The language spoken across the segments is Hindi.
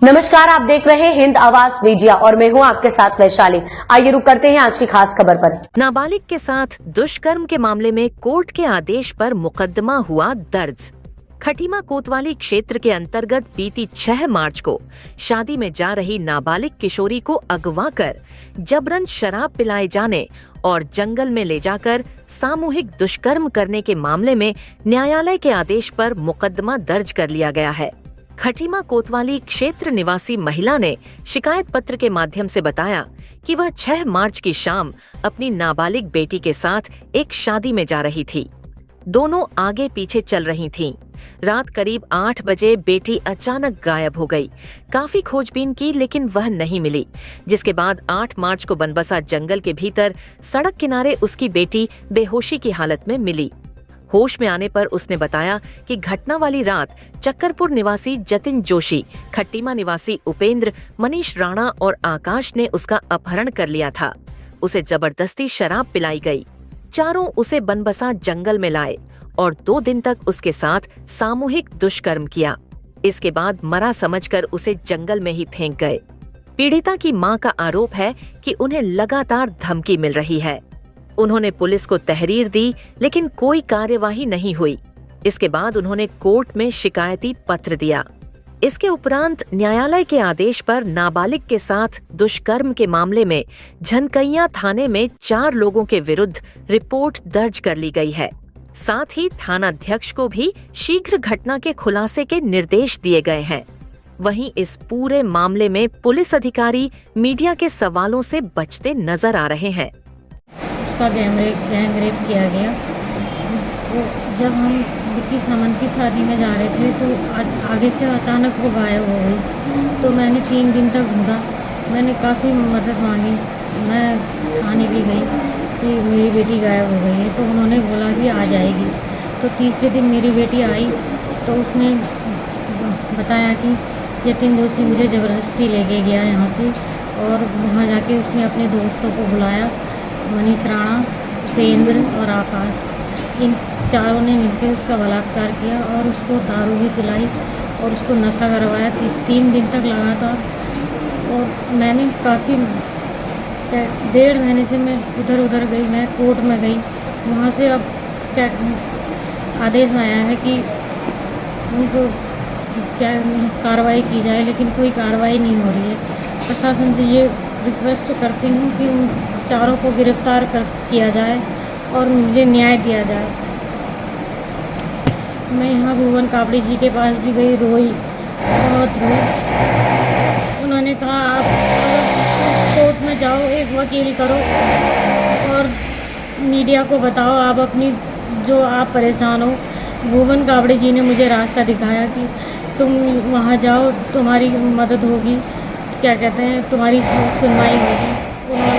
नमस्कार, आप देख रहे हैं हिंद आवाज मीडिया और मैं हूं आपके साथ वैशाली। आइए रुक करते हैं आज की खास खबर पर। नाबालिग के साथ दुष्कर्म के मामले में कोर्ट के आदेश पर मुकदमा हुआ दर्ज। खटीमा कोतवाली क्षेत्र के अंतर्गत बीती 6 मार्च को शादी में जा रही नाबालिग किशोरी को अगवा कर जबरन शराब पिलाए जाने और जंगल में ले जाकर सामूहिक दुष्कर्म करने के मामले में न्यायालय के आदेश पर मुकदमा दर्ज कर लिया गया है। खटीमा कोतवाली क्षेत्र निवासी महिला ने शिकायत पत्र के माध्यम से बताया कि वह 6 मार्च की शाम अपनी नाबालिग बेटी के साथ एक शादी में जा रही थी। दोनों आगे पीछे चल रही थीं। रात करीब 8 बजे बेटी अचानक गायब हो गई। काफी खोजबीन की लेकिन वह नहीं मिली, जिसके बाद 8 मार्च को बनबसा जंगल के भीतर सड़क किनारे उसकी बेटी बेहोशी की हालत में मिली। होश में आने पर उसने बताया कि घटना वाली रात चक्करपुर निवासी जतिन जोशी, खट्टीमा निवासी उपेंद्र, मनीष राणा और आकाश ने उसका अपहरण कर लिया था। उसे जबरदस्ती शराब पिलाई गई। चारों उसे बनबसा जंगल में लाए और 2 दिन तक उसके साथ सामूहिक दुष्कर्म किया। इसके बाद मरा समझकर उसे जंगल में ही फेंक गए। पीड़िता की मां का आरोप है कि उन्हें लगातार धमकी मिल रही है। उन्होंने पुलिस को तहरीर दी लेकिन कोई कार्यवाही नहीं हुई। इसके बाद उन्होंने कोर्ट में शिकायती पत्र दिया। इसके उपरांत न्यायालय के आदेश पर नाबालिग के साथ दुष्कर्म के मामले में झनकैया थाने में 4 लोगों के विरुद्ध रिपोर्ट दर्ज कर ली गई है। साथ ही थानाध्यक्ष को भी शीघ्र घटना के खुलासे के निर्देश दिए गए हैं। वहीं इस पूरे मामले में पुलिस अधिकारी मीडिया के सवालों से बचते नजर आ रहे हैं। उसका गैंग रेप किया गया। वो जब हम विक्की सामंत की शादी में जा रहे थे तो आज आगे से अचानक वो गायब हो गई। तो मैंने 3 दिन तक ढूंढा। मैंने काफ़ी मदद मांगी। मैं थाने भी गई कि मेरी बेटी गायब हो गई है, तो उन्होंने बोला कि आ जाएगी। तो तीसरे दिन मेरी बेटी आई तो उसने बताया कि जतिन जोशी मुझे ज़बरदस्ती लेके गया यहाँ से, और वहाँ जाके उसने अपने दोस्तों को बुलाया, मनीष राणा, उपेंद्र और आकाश। इन चारों ने मिलकर उसका बलात्कार किया और उसको दारू भी पिलाई और उसको नशा करवाया 3 दिन तक लगातार। और मैंने काफ़ी 1.5 महीने से मैं इधर उधर गई। मैं कोर्ट में गई, वहाँ से अब क्या आदेश आया है कि उनको क्या कार्रवाई की जाए, लेकिन कोई कार्रवाई नहीं हो रही है। प्रशासन से ये रिक्वेस्ट करती हूँ कि उन चारों को गिरफ्तार किया जाए और मुझे न्याय दिया जाए। मैं यहाँ भुवन कापड़ी जी के पास भी गई, रोई, बहुत रोई। उन्होंने कहा आप कोर्ट में जाओ, एक वकील करो और मीडिया को बताओ आप अपनी जो आप परेशान हो। भुवन कापड़ी जी ने मुझे रास्ता दिखाया कि तुम वहाँ जाओ, तुम्हारी मदद होगी, क्या कहते हैं, तुम्हारी सुनवाई होगी। उन्होंने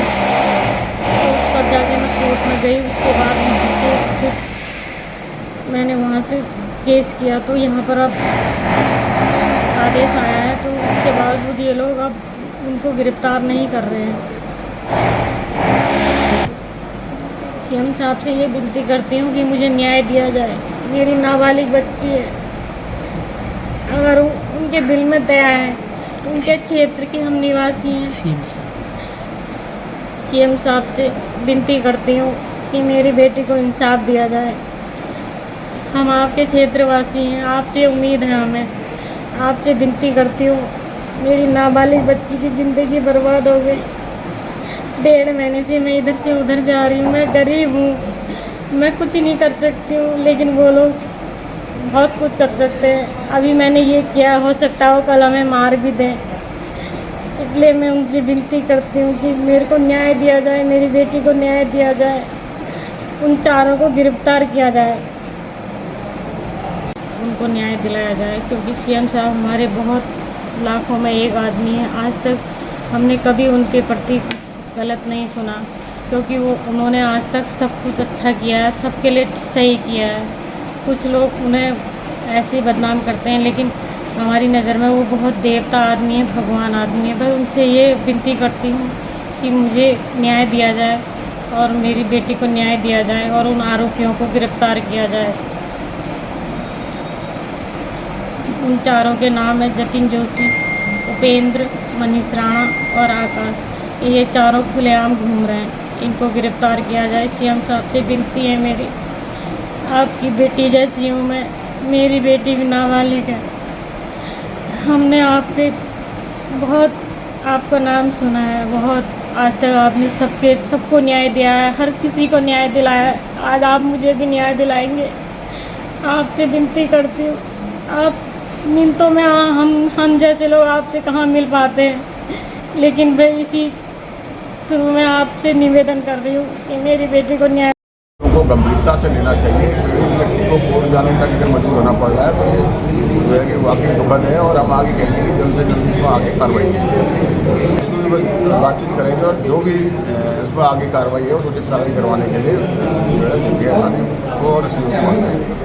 तब जाके मैं कोर्ट में गई। उसके बाद मैंने वहाँ से केस किया तो यहाँ पर अब आदेश आया है, तो उसके बावजूद ये लोग अब उनको गिरफ्तार नहीं कर रहे हैं। सीएम साहब से ये विनती करती हूँ कि मुझे न्याय दिया जाए। मेरी नाबालिग बच्ची है, अगर उनके दिल में दया है, उनके क्षेत्र के हम निवासी हैं। सीएम साहब से विनती करती हूँ कि मेरी बेटी को इंसाफ दिया जाए। हम आपके क्षेत्रवासी हैं, आपसे उम्मीद है हमें। आपसे विनती करती हूँ, मेरी नाबालिग बच्ची की ज़िंदगी बर्बाद हो गई। 1.5 महीने से मैं इधर से उधर जा रही हूँ। मैं गरीब हूँ, मैं कुछ नहीं कर सकती हूँ, लेकिन वो लोग बहुत कुछ कर सकते हैं। अभी मैंने ये किया, हो सकता है वो कल हमें मार भी दें। इसलिए मैं उनसे विनती करती हूँ कि मेरे को न्याय दिया जाए, मेरी बेटी को न्याय दिया जाए, उन चारों को गिरफ्तार किया जाए, उनको न्याय दिलाया जाए। क्योंकि सीएम साहब हमारे बहुत लाखों में एक आदमी है। आज तक हमने कभी उनके प्रति कुछ गलत नहीं सुना, क्योंकि उन्होंने आज तक सब कुछ अच्छा किया है, सबके लिए सही किया है। कुछ लोग उन्हें ऐसे ही बदनाम करते हैं, लेकिन हमारी नज़र में वो बहुत देवता आदमी है, भगवान आदमी है। मैं उनसे ये विनती करती हूँ कि मुझे न्याय दिया जाए और मेरी बेटी को न्याय दिया जाए और उन आरोपियों को गिरफ्तार किया जाए। उन चारों के नाम है जतिन जोशी, उपेंद्र, मनीष राणा और आकाश, ये चारों खुलेआम घूम रहे हैं। इनको गिरफ्तार किया जाए। सीएम साहब से विनती है मेरी, आपकी बेटी जैसी हूँ मैं, मेरी बेटी भी नाबालिग है। हमने आपके बहुत आपका नाम सुना है, बहुत आज तक आपने सबको न्याय दिया है, हर किसी को न्याय दिलाया है। आज आप मुझे भी न्याय दिलाएंगे। आपसे विनती करती हूँ, आप मिनटों में हम जैसे लोग आपसे कहाँ मिल पाते हैं, लेकिन मैं इसी थ्रू में आपसे निवेदन कर रही हूँ कि मेरी बेटी को न्याय को गंभीरता से लेना चाहिए। एक व्यक्ति को कोर्ट जाने तक अगर मजबूर होना पड़ रहा है तो ये जो है कि वाकई दुखद है और हम आगे कहेंगे कि जल्द से जल्द इसमें आगे कार्रवाई की, इसमें बातचीत करेंगे और जो भी इसमें आगे कार्रवाई है उचित कार्रवाई करवाने के लिए जो है गृह थाने को और सी से बात करेंगे।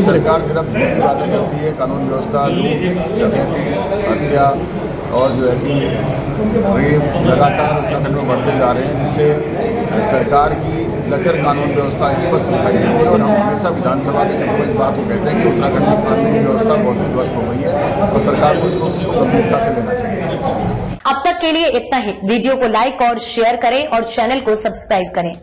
सरकार सिर्फ झूठी बातें करती है, कानून व्यवस्था, लूट, डकैती, हत्या और जो है कि रेप लगातार उत्तराखंड में बढ़ते जा रहे हैं, जिससे सरकार की लचर कानून व्यवस्था स्पष्ट दिखाई देती है। और हम हमेशा विधानसभा के सदस्य इस बात को कहते हैं कि उत्तराखंड की कानून व्यवस्था बहुत ही ध्वस्त हो गई है और सरकार को इसको गंभीरता से लेना चाहिए। अब तक के लिए इतना ही। वीडियो को लाइक और शेयर करें और चैनल को सब्सक्राइब करें।